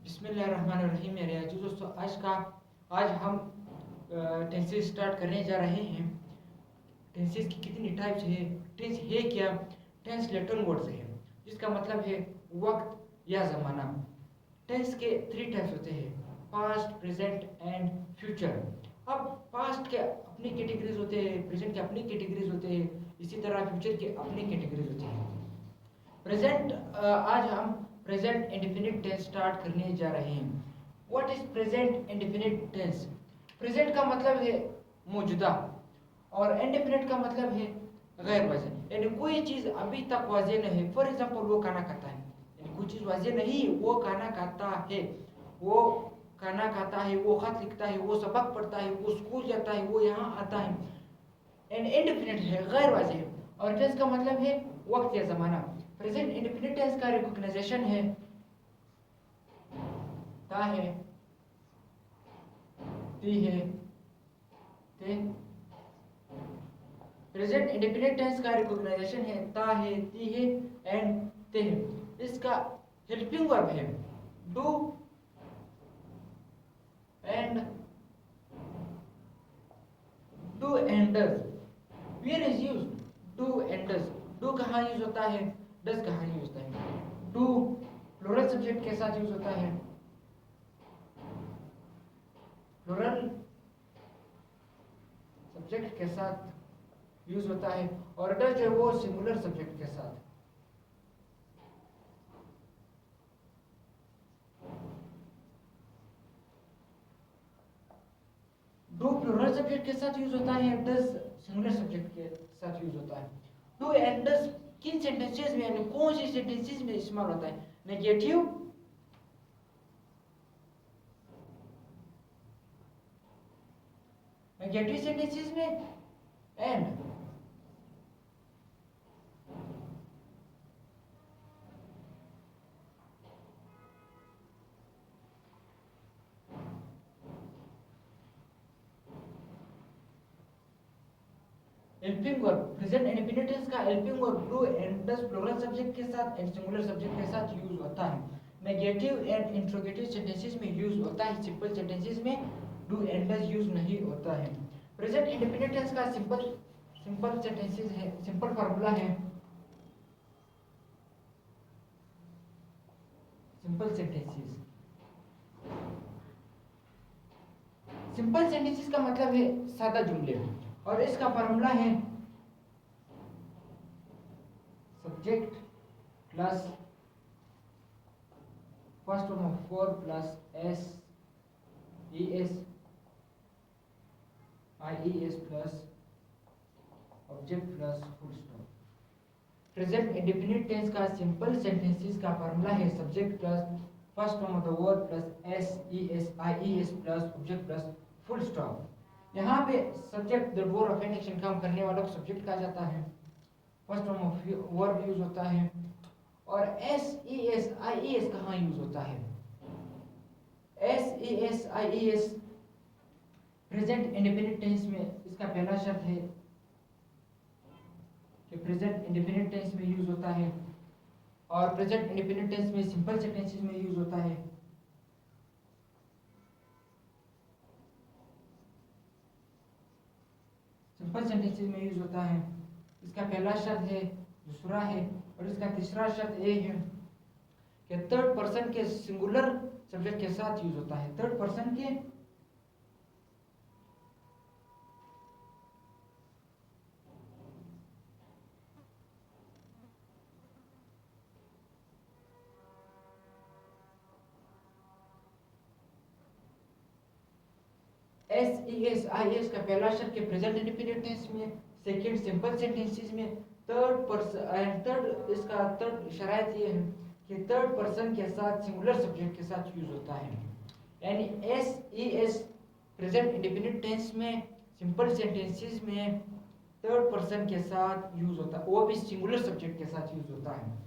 बिस्मिल्लाहिर्रहमानिर्रहीम। मेरे अजीज दोस्तों, आज हम टेंसेस स्टार्ट करने जा रहे हैं। टेंसेस की कितनी टाइप्स है, टेंस है क्या? टेंस लैटिन वर्ड से है जिसका मतलब है वक्त या ज़माना। टेंस के 3 टाइप्स होते हैं, पास्ट, प्रेजेंट एंड फ्यूचर। अब पास्ट के अपनी कैटेगरीज होते हैं, प्रेजेंट के अपनी कैटेगरीज होते हैं, इसी तरह फ्यूचर के अपनी कैटेगरीज होते हैं। प्रेजेंट आज हम प्रेजेंट इंडेफिनिट टेंस स्टार्ट करने जा रहे हैं। What is present indefinite tense? Present का मतलब है मौजूदा और इंडेफिनिट का मतलब है गैर वाज़ेह, यानी कोई चीज़ अभी तक वाज़ेह नहीं है। फॉर एग्जांपल, वो खाना खाता है, यानी कोई चीज़ वाज़ेह नहीं, वो खाना खाता है, वो खाना खाता है, वो खत लिखता है, वो सबक पढ़ता है, वो स्कूल जाता है, वो यहाँ आता है। एंड इंडेफिनिट है, गैर वाज़ेह। और टेंस का मतलब है वक्त या ज़माना। प्रेजेंट इंडेफिनिट टेंस का रिकॉग्नाइजेशन है ता है, ती है, ते। प्रेजेंट इंडेफिनिट टेंस का रिकॉग्नाइजेशन है ता है, ती है एंड ते है। इसका हेल्पिंग वर्ब है do and do and does. Where is use do and does. Do कहाँ यूज होता है, डज कहाँ यूज होता है? डू प्लूरल सब्जेक्ट के साथ यूज होता है, प्लूरल सब्जेक्ट के साथ यूज होता है, और डज जो है वो सिंगुलर सब्जेक्ट के साथ। डू प्लूरल सब्जेक्ट के साथ यूज होता है, डज सिंगुलर सब्जेक्ट के साथ यूज होता है। डू एंड डज किन सेंटेंसेस में, यानी कौन सी सेंटेंसेस में इस्तेमाल होता है? नेगेटिव, नेगेटिव सेंटेंसेस में and helping verb. Present indefinite tense का helping verb do and does plural subject के साथ एंड सिंगुलर सब्जेक्ट के साथ यूज होता है। नेगेटिव एंड इंट्रोगेटिव सेंटेंसेस में यूज होता है, सिंपल सेंटेंसेस में डू एंड डज यूज नहीं होता है। प्रेजेंट इंडेफिनिट टेंस का सिंपल सेंटेंसेस है, सिंपल फार्मूला है सिंपल सेंटेंसेस। सिंपल सेंटेंसेस का मतलब है सादा जुमले, और इसका फार्मूला है subject plus first form of for plus S E S I E S plus object plus full stop. Present indefinite tense का सिंपल सेंटेंसेस का फार्मूला है subject plus first form of the word plus S E S I E S plus object plus full stop. यहाँ पे subject the verb of an action, काम करने वाला को subject कहा जाता है, first form of verb use होता है, और S E S I E S कहाँ यूज होता है? S E S I E S present indefinite tense में इसका पहला शर्त है कि प्रेजेंट इंडेफिनिट टेंस में यूज होता है, और प्रेजेंट इंडेफिनिट टेंस में सिंपल सेंटेंसेस में यूज होता है। सिंपल सेंटेंसेस में यूज होता है, इसका पहला शर्त है, दूसरा है, और इसका तीसरा शर्त ये है कि थर्ड पर्सन के सिंगुलर सब्जेक्ट के साथ यूज होता है। थर्ड पर्सन के S E S I S का पहला शर्त के प्रेजेंट इंडेफिनिट टेंस में, सेकंड सिंपल सेंटेंसेस में, थर्ड इसका थर्ड शराइत ये है कि थर्ड पर्सन के साथ सिंगुलर सब्जेक्ट के साथ यूज होता है। यानी S E S present indefinite tense में, सिंपल सेंटेंसेस में थर्ड पर्सन के साथ यूज होता है, वो भी सिंगुलर सब्जेक्ट के साथ यूज होता है।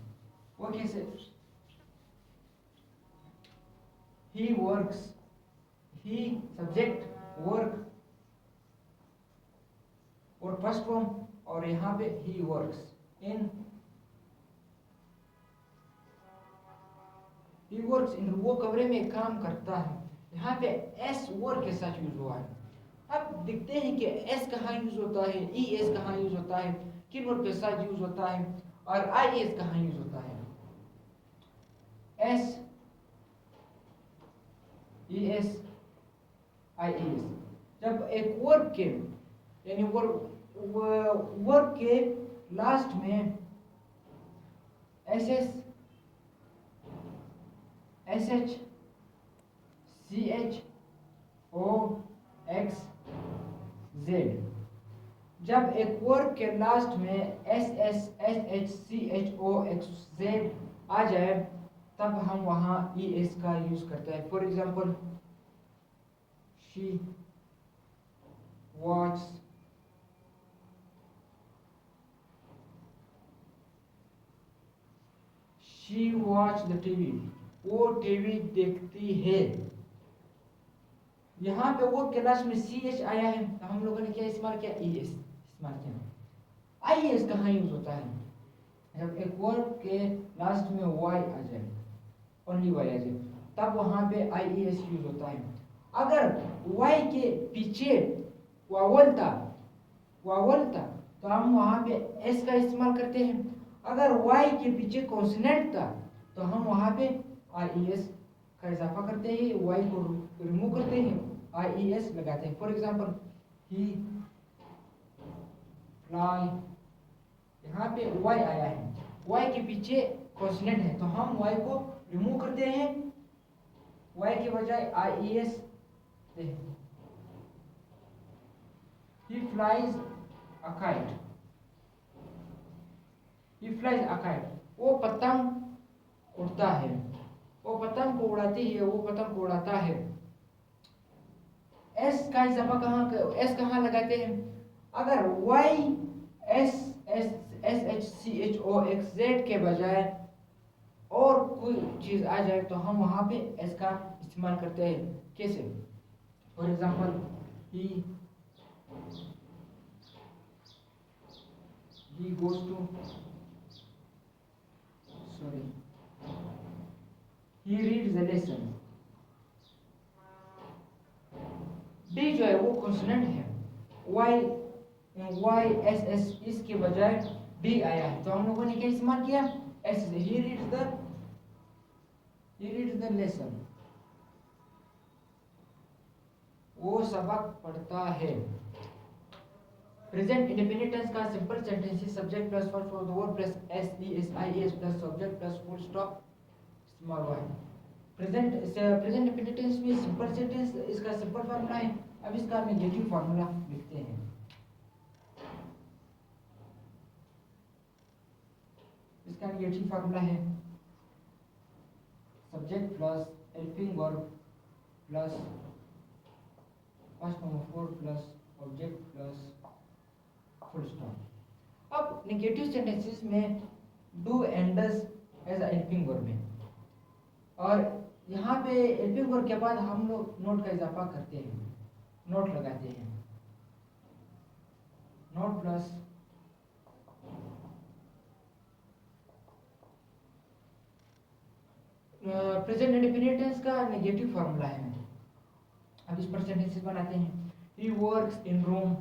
वो कैसे? He works, he subject, work और फर्स्ट फॉर्म, और यहाँ पे ही वर्क्स इन ही वर्क्स इन, वो कमरे में काम करता है। यहाँ पे एस वर्क के साथ यूज हुआ है। अब देखते हैं कि एस कहाँ यूज होता है, ई एस कहाँ यूज होता है, किन वर्क के साथ यूज होता है, और आई एस कहाँ यूज होता है। S, E S, I S, जब एक वर्क के यानी वर्क के लास्ट में S S, S H, C H, O, X, Z, जब एक वर्क के लास्ट में S S, S H, C H, O, X, Z आ जाए तब हम वहाँ ई एस का यूज करते हैं। For example, she watch the TV, वो टीवी देखती है। यहाँ पे वो क्लास में सी एच आया है तो हम लोगों ने क्या इस्तेमाल किया, ई एस इस्तेमाल किया। आई एस कहाँ यूज होता है, जब एक वर्ड के लास्ट में वाई आ जाए, ओनली वाई आ जाए, तब वहाँ पे आई एस यूज होता है। अगर वाई के पीछे वावल था तो हम वहाँ पे एस का इस्तेमाल करते हैं। अगर वाई के पीछे कॉन्सोनेंट था तो हम वहाँ पे आई एस का इजाफा करते हैं, वाई को रिमूव करते हैं, आई एस लगाते हैं। फॉर एग्जाम्पल, ही फ्लाई, यहाँ पे वाई आया है, वाई के पीछे कॉन्सोनेंट है तो हम वाई को रिमूव करते हैं, वाई के बजाय आई एस देते हैं। He flies a kite. He flies a kite. वो पतंग उड़ता है, वो पतंग को उड़ाती है, वो पतंग को उड़ाता है। एस का एस कहाँ लगाते हैं, अगर Y S S S H C H O X Z के बजाय और कोई चीज आ जाए तो हम वहां पे एस का इस्तेमाल करते हैं। कैसे, for example, he goes to, sorry, he reads the lesson. D जो है वो कॉन्सोनेंट है, वाई एस एस इसके बजाय डी आया है तो हम लोगों ने क्या इस्तेमाल किया, S. He reads the lesson, वो सबक पढ़ता है। प्रेजेंट इंडेफिनिट टेंस का simple sentence subject plus verb for the verb plus S E S I S plus subject plus full stop इस्तेमाल हुआ है। प्रेजेंट इंडेफिनिट टेंस में सिंपल सेंटेंस इसका सिंपल फार्मूला है। अब इसका नेगेटिव फार्मूला लिखते हैं। इसका नेगेटिव फार्मूला है subject plus helping verb plus past form plus object plus full stop. अब नेगेटिव सेंटेंसेस में do and does as a helping verb है और यहाँ पे हेल्पिंग वर्ब के बाद हम लोग नोट का इजाफा करते हैं, नोट लगाते हैं, not plus present indefinite tense का नेगेटिव फार्मूला है। अब इस पर सेंटेंसेस बनाते हैं। ही वर्क्स इन रूम,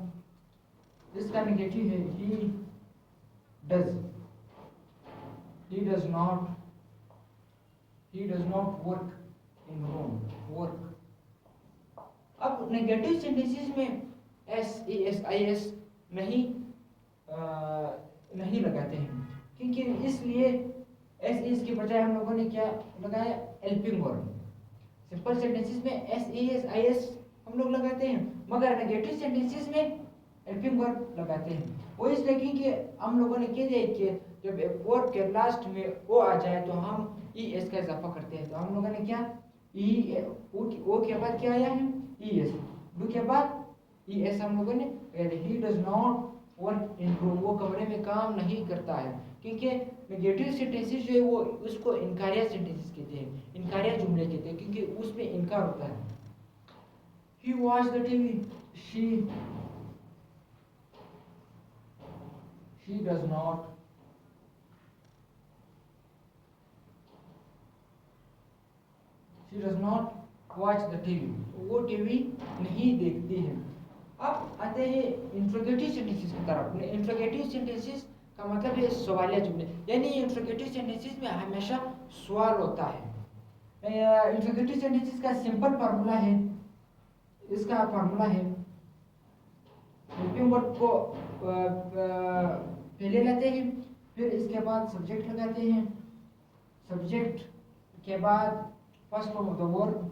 इसका नेगेटिव है he does not work in room, work. अब नेगेटिव सेंटेंसेस में S E S I S नहीं लगाते हैं क्योंकि इसलिए एस ई एस के बजाय हम लोगों ने क्या लगाया, हेल्पिंग वर्ब। सिंपल सेंटेंसेस में S E S I S हम लोग लगाते हैं मगर नेगेटिव सेंटेंसेस में हेल्पिंग वर्ब लगाते हैं। वो इसलिए क्योंकि हम लोगों ने क्या दिया कि जब वर्ब के लास्ट में ओ आ जाए तो हम ई एस का इजाफा करते हैं। तो हम लोगों ने क्या ओ के बाद क्या आया है, ई एस, डू के बाद ई एस हम लोगों ने ही does not work in room, वो कमरे में काम नहीं करता है क्योंकि नेगेटिव सेंटेंसेस जो है वो उसको इनकारिया सेंटेंसेस कहते हैं, इनकारिया जुमले कहते हैं क्योंकि उसमें इनकार होता है। He watch the TV, she does not she does not watch the TV, वो टीवी नहीं देखती है। अब आते हैं इंट्रोगेटिव सेंटेंसेस की तरफ। इंट्रोगेटिव सेंटेंसेस का मतलब है सवालिया जुमले, यानी इंट्रोगेटिव सेंटेंसेस में हमेशा सवाल होता है। इंट्रोगेटिव सेंटेंसेस का सिंपल फार्मूला है, इसका फार्मूला है हेल्पिंग वर्ब को पहले लाते हैं, फिर इसके बाद सब्जेक्ट लगाते हैं, सब्जेक्ट के बाद first form of the verb,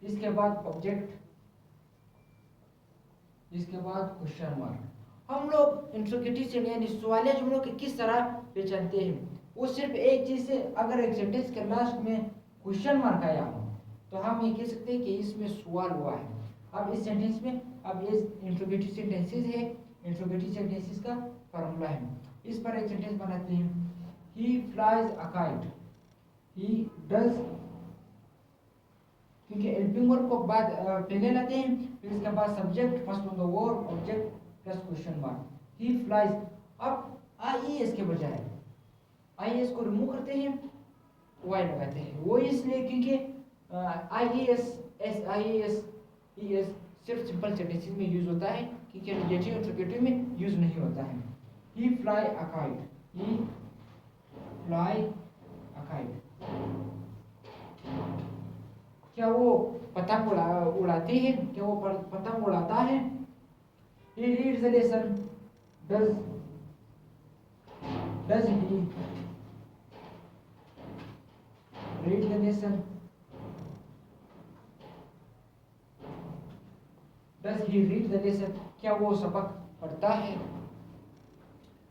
इसके बाद ऑब्जेक्ट, इसके बाद क्वेश्चन मार्क। हम लोग इंट्रोगेटिव से यानी सवालिया जुमलों के किस तरह पहचानते हैं, वो सिर्फ एक चीज से, अगर एक सेंटेंस के लास्ट में क्वेश्चन मार्क आया हो तो हम ये कह सकते हैं कि इसमें सवाल हुआ है। अब इस सेंटेंस में, अब ये इंट्रोगेटिव सेंटेंसेस है, इंट्रोगेटिव सेंटेंसेस का फार्मूला है। इस पर एक सेंटेंस बनाते हैं, he flies a kite, he does, क्योंकि हेल्पिंग वर्ब को बाद पहले लाते हैं, फिर इसके बाद subject, first of the verb, object plus question mark, he flies. अब आईएएस के बजाय आईएएस को रिमूव करते हैं, वाई लगाते हैं। वो इसलिए क्योंकि आईएएस, एस आईएएस, ईएस सिर्फ सिंपल सेंटेंसेस में यूज होता है, क्योंकि नेगेटिव इंट्रोगेटिव में यूज नहीं होता है। He fly a kite, he fly a kite, क्या वो पतंग उड़ाती है, क्या वो पतंग उड़ाता है। He reads the lesson, does he read the lesson, does he read the lesson, क्या वो सबक पढ़ता है।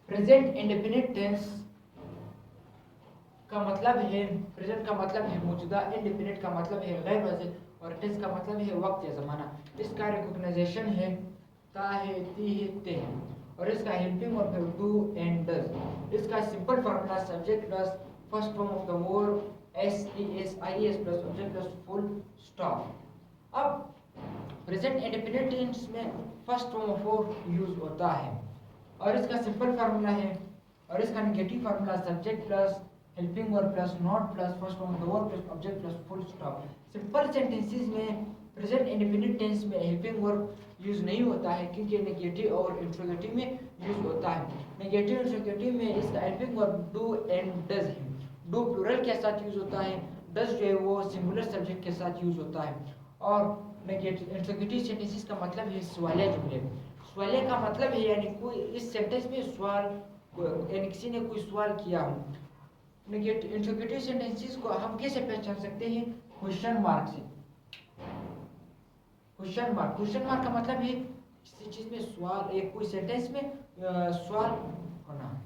प्रेजेंट इंडेफिनिट टेंस का मतलब है, प्रेजेंट का मतलब है मौजूदा, इंडेफिनिट का मतलब है गैर वाज़िह, और टेंस का मतलब है वक्त या ज़माना। इसका रिकॉग्नाइजेशन है ता है, ती है, ते है, और इसका helping verb do and does. इसका simple formula subject plus first form of the verb S E S I S plus object plus full stop. अब प्रेजेंट इंडेफिनिट टेंस में first form of verb use होता है, और इसका simple formula है, और इसका negative formula subject plus helping verb plus not plus first form of the verb plus object plus full stop. Simple sentences में present indefinite tense में helping verb use नहीं होता है, क्योंकि नेगेटिव और इंट्रोगेटिव में यूज होता है। नेगेटिव इंट्रोगेटिव में इसका helping verb do and does है। डू प्लूरल के साथ यूज होता है, डज जो है वो सिंगुलर सब्जेक्ट के साथ यूज होता है। और नेगेटिव इंट्रोगेटिव सेंटेंसेस का मतलब है सवालिया जुमले। सवालिया का मतलब है यानी कोई इस सेंटेंस में सवाल, यानी किसी ने कोई सवाल किया हो। नेगेटिव इंट्रोगेटिव सेंटेंसेस को हम कैसे पहचान सकते हैं, क्वेश्चन मार्क से। क्वेश्चन मार्क का मतलब है किसी चीज में सवाल, एक कोई सेंटेंस में सवाल होना।